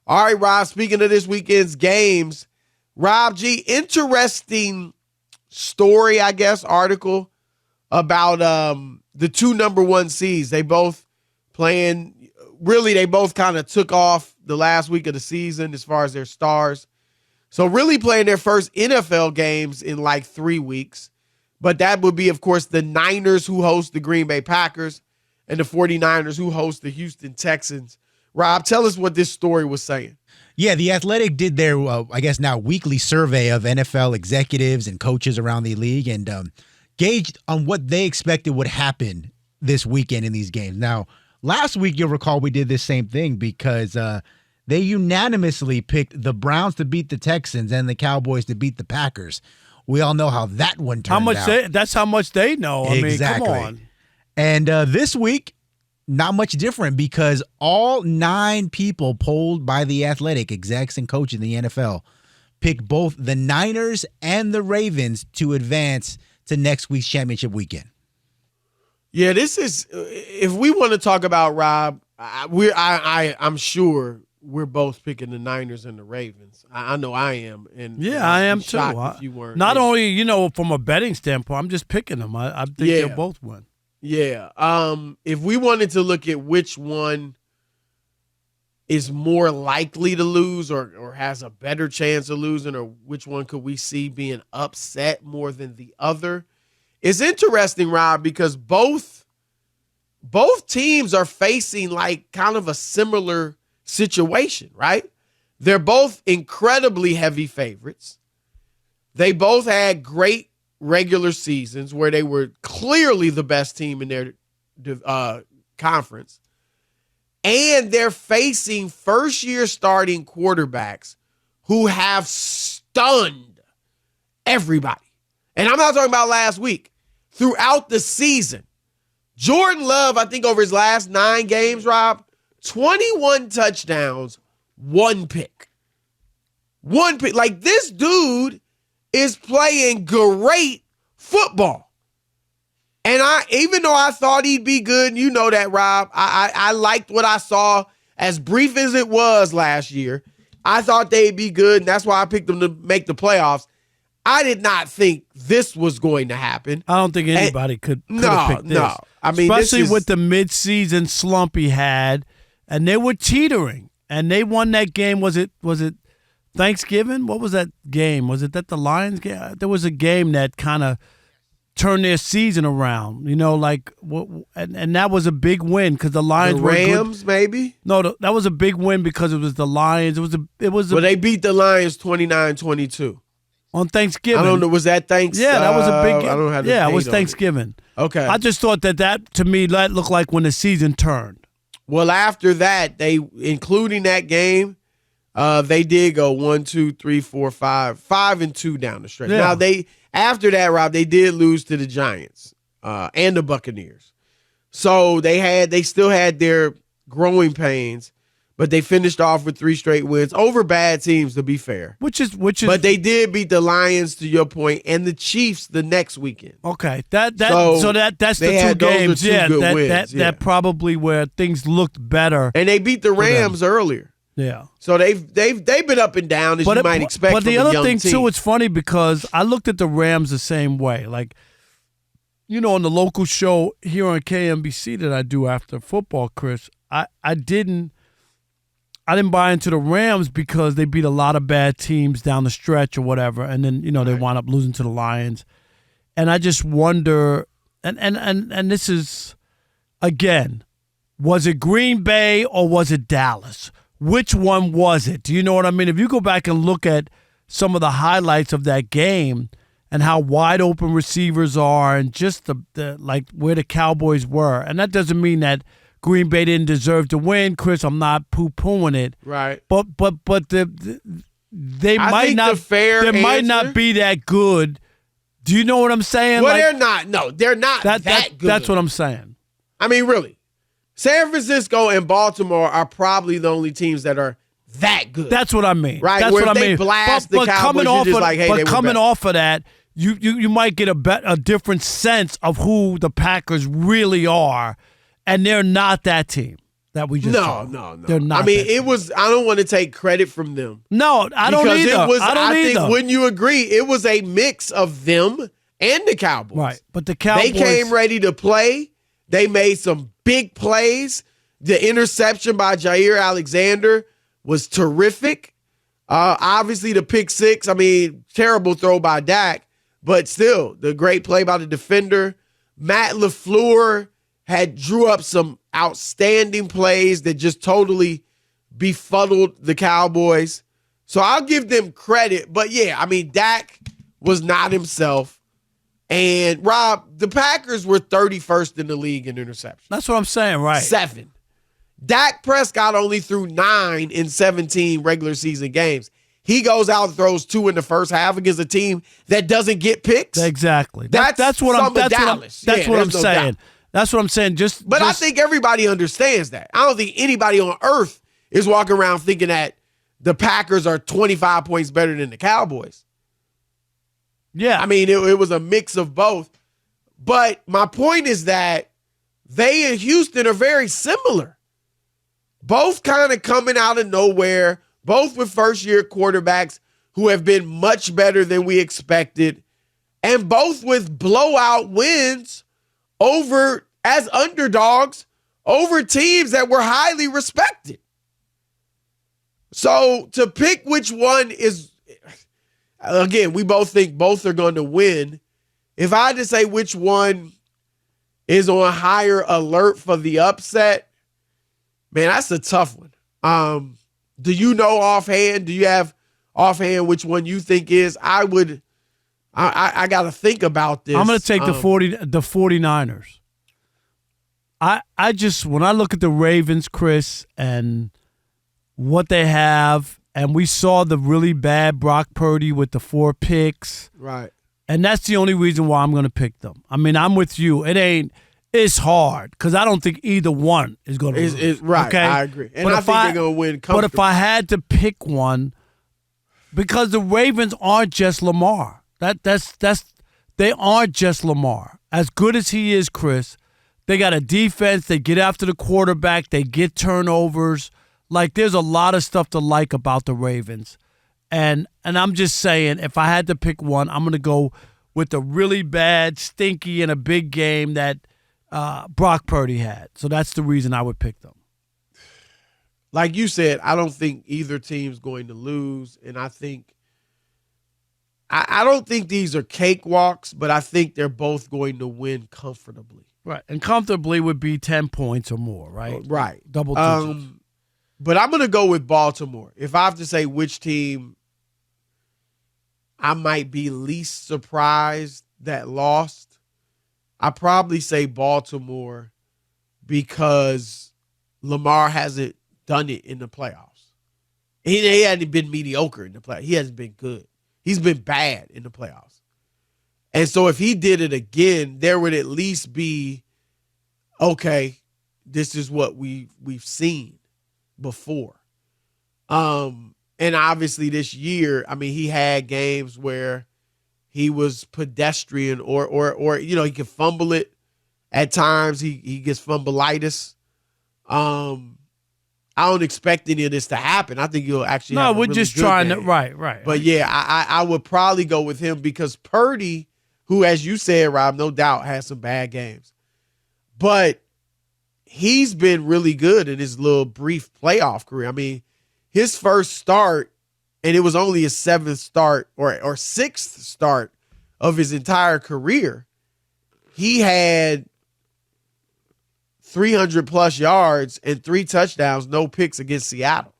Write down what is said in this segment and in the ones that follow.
All right, Rob, speaking of this weekend's games, Rob G, interesting story, I guess, article about the two number one seeds. They both playing, really, they both kind of took off the last week of the season as far as their stars. So really playing their first NFL games in like 3 weeks. But that would be, of course, the Niners who host the Green Bay Packers and the 49ers who host the Houston Texans. Rob, tell us what this story was saying. Yeah, The Athletic did their, I guess now, weekly survey of NFL executives and coaches around the league and gauged on what they expected would happen this weekend in these games. Now, last week, you'll recall we did this same thing because they unanimously picked the Browns to beat the Texans and the Cowboys to beat the Packers. We all know how that one turned out. That's how much they know. Exactly. I mean, come on. And this week, not much different because all 9 people polled by The Athletic, execs and coaches in the NFL, picked both the Niners and the Ravens to advance to next week's championship weekend. Yeah, this is, if we want to talk about, Rob, I'm sure we're both picking the Niners and the Ravens. I know I am. And yeah, I am too. If you weren't. Not only, from a betting standpoint, I'm just picking them. I think they'll both win. Yeah. If we wanted to look at which one is more likely to lose or has a better chance of losing, or which one could we see being upset more than the other, it's interesting, Rob, because both teams are facing like kind of a similar situation, right? They're both incredibly heavy favorites. They both had great regular seasons where they were clearly the best team in their conference. And they're facing first-year starting quarterbacks who have stunned everybody. And I'm not talking about last week. Throughout the season, Jordan Love, I think over his last 9 games, Rob, 21 touchdowns, 1 pick. 1 pick. Like, this dude is playing great football. And even though I thought he'd be good, and you know that, Rob, I liked what I saw, as brief as it was last year. I thought they'd be good, and that's why I picked them to make the playoffs. I did not think this was going to happen. I don't think anybody could have picked this. No. I mean, especially with the midseason slump he had, and they were teetering, and they won that game. Was it Thanksgiving? What was that game? Was it that the Lions game? There was a game that kind of turned their season around, and that was a big win because the Lions were Rams, maybe? No, that was a big win because it was the Lions. Well, they beat the Lions 29-22. On Thanksgiving. I don't know. Was that Thanksgiving? Yeah, that was a big game. I don't have the it date was on Thanksgiving. Okay. I just thought that to me, that looked like when the season turned. Well, after that, including that game, they did go 1, 2, 3, 4, 5-2 down the stretch. Yeah. Now, after that, Rob, they did lose to the Giants and the Buccaneers. So they still had their growing pains, but they finished off with 3 straight wins over bad teams, to be fair. Which is. But they did beat the Lions, to your point, and the Chiefs the next weekend. Okay, that's the 2 games. That probably where things looked better. And they beat the Rams earlier. Yeah. So they've been up and down as you might expect. But the from a other young thing team. too, it's funny because I looked at the Rams the same way. Like, on the local show here on KMBC that I do after football, Chris, I didn't buy into the Rams because they beat a lot of bad teams down the stretch or whatever, and then they wound up losing to the Lions. And I just wonder, and this is, again, was it Green Bay or was it Dallas? Which one was it? Do you know what I mean? If you go back and look at some of the highlights of that game and how wide open receivers are and just the where the Cowboys were, and that doesn't mean that Green Bay didn't deserve to win, Chris. I'm not poo-pooing it. Right. But they might not be that good. Do you know what I'm saying? Well, they're not. No, they're not that good. That's what I'm saying. I mean, really. San Francisco and Baltimore are probably the only teams that are that good. That's what I mean. Right? That's Where what if I mean. They blast the Cowboys, you're just like, hey, they were coming better. off of that, you might get a different sense of who the Packers really are, and they're not that team. that we just saw. No. They're not. I mean, it was. I don't want to take credit from them. No, I don't because either. It was, I don't either. think, wouldn't you agree? It was a mix of them and the Cowboys. Right, but the Cowboys, they came ready to play. They made some big plays. The interception by Jair Alexander was terrific. Obviously, the pick six. I mean, terrible throw by Dak, but still, the great play by the defender. Matt LaFleur drew up some outstanding plays that just totally befuddled the Cowboys. So I'll give them credit. But yeah, I mean, Dak was not himself. And Rob, the Packers were 31st in the league in interceptions. That's what I'm saying, right? 7. Dak Prescott only threw 9 in 17 regular season games. He goes out and throws 2 in the first half against a team that doesn't get picks. Exactly. That's what I'm saying. Doubt. That's what I'm saying. But I think everybody understands that. I don't think anybody on earth is walking around thinking that the Packers are 25 points better than the Cowboys. Yeah. I mean, it was a mix of both. But my point is that they and Houston are very similar. Both kind of coming out of nowhere, both with first-year quarterbacks who have been much better than we expected, and both with blowout wins as underdogs over teams that were highly respected. So to pick which one is, again, we both think both are going to win. If I had to say which one is on higher alert for the upset, man, that's a tough one. Do you know offhand? Do you have offhand which one you think is? I got to think about this. I'm going to take the 49ers. I just, when I look at the Ravens, Chris, and what they have, and we saw the really bad Brock Purdy with the 4 picks. Right. And that's the only reason why I'm going to pick them. I mean, I'm with you. It's hard because I don't think either one is going to lose. Right, okay? I agree. And I think they're going to win comfortably. But if I had to pick one, because the Ravens aren't just Lamar. They aren't just Lamar. As good as he is, Chris, they got a defense. They get after the quarterback. They get turnovers. Like, there's a lot of stuff to like about the Ravens. And I'm just saying, if I had to pick one, I'm going to go with the really bad, stinky, and a big game that Brock Purdy had. So that's the reason I would pick them. Like you said, I don't think either team's going to lose. And I think I don't think these are cakewalks, but I think they're both going to win comfortably. Right. And comfortably would be 10 points or more, right? Right. Double digits. But I'm going to go with Baltimore. If I have to say which team I might be least surprised that lost, I probably say Baltimore because Lamar hasn't done it in the playoffs. He hasn't been mediocre in the playoffs. He hasn't been good. He's been bad in the playoffs. And so if he did it again, there would at least be, okay, this is what we've seen before. And obviously this year, I mean, he had games where he was pedestrian or he could fumble it at times. He gets fumbleitis. I don't expect any of this to happen. I think he'll actually have a really just good trying game. to right. But yeah, I would probably go with him because Purdy, who, as you said, Rob, no doubt has some bad games. But he's been really good in his little brief playoff career. I mean, his first start, and it was only his 7th start or 6th start of his entire career, he had 300-plus yards and 3 touchdowns, no picks against Seattle.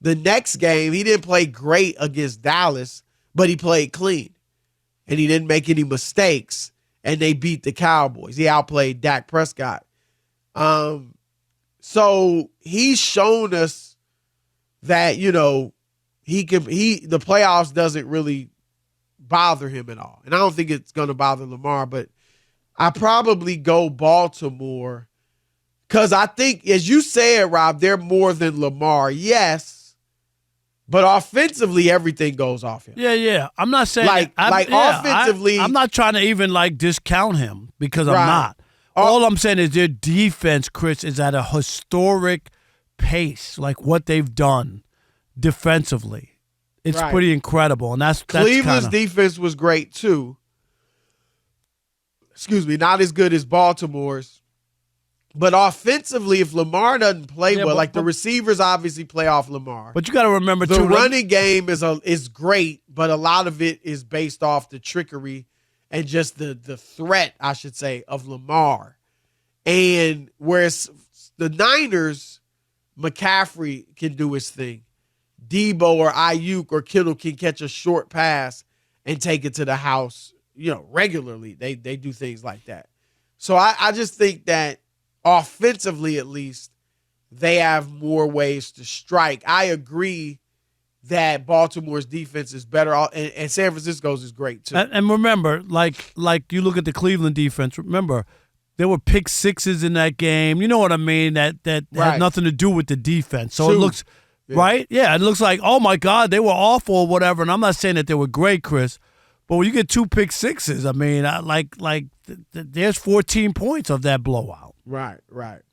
The next game, he didn't play great against Dallas, but he played clean. And he didn't make any mistakes, and they beat the Cowboys. He outplayed Dak Prescott. So he's shown us that, the playoffs doesn't really bother him at all. And I don't think it's going to bother Lamar, but I probably go Baltimore because I think, as you said, Rob, they're more than Lamar. Yes, but offensively, everything goes off him. Yeah. I'm not saying offensively. I'm not trying to even discount him because I'm not. All I'm saying is their defense, Chris, is at a historic pace, like what they've done defensively. It's Right. pretty incredible, and that's Cleveland's kinda, defense was great too. Excuse me, not as good as Baltimore's. But offensively, if Lamar doesn't play Yeah, well, but- like the but- receivers obviously play off Lamar. But you got to remember The too. running game is great, but a lot of it is based off the trickery and just the threat, I should say, of Lamar. And whereas the Niners, McCaffrey can do his thing. Debo or Ayuk or Kittle can catch a short pass and take it to the house, regularly. They do things like that. So I just think that offensively, at least, they have more ways to strike. I agree that Baltimore's defense is better, and San Francisco's is great too. And remember, like you look at the Cleveland defense. Remember, there were pick sixes in that game. You know what I mean? That Right. had nothing to do with the defense. So it True. looks right. Yeah, it looks like, oh my God, they were awful or whatever. And I'm not saying that they were great, Chris. But when you get 2 pick sixes, I mean, there's 14 points of that blowout. Right.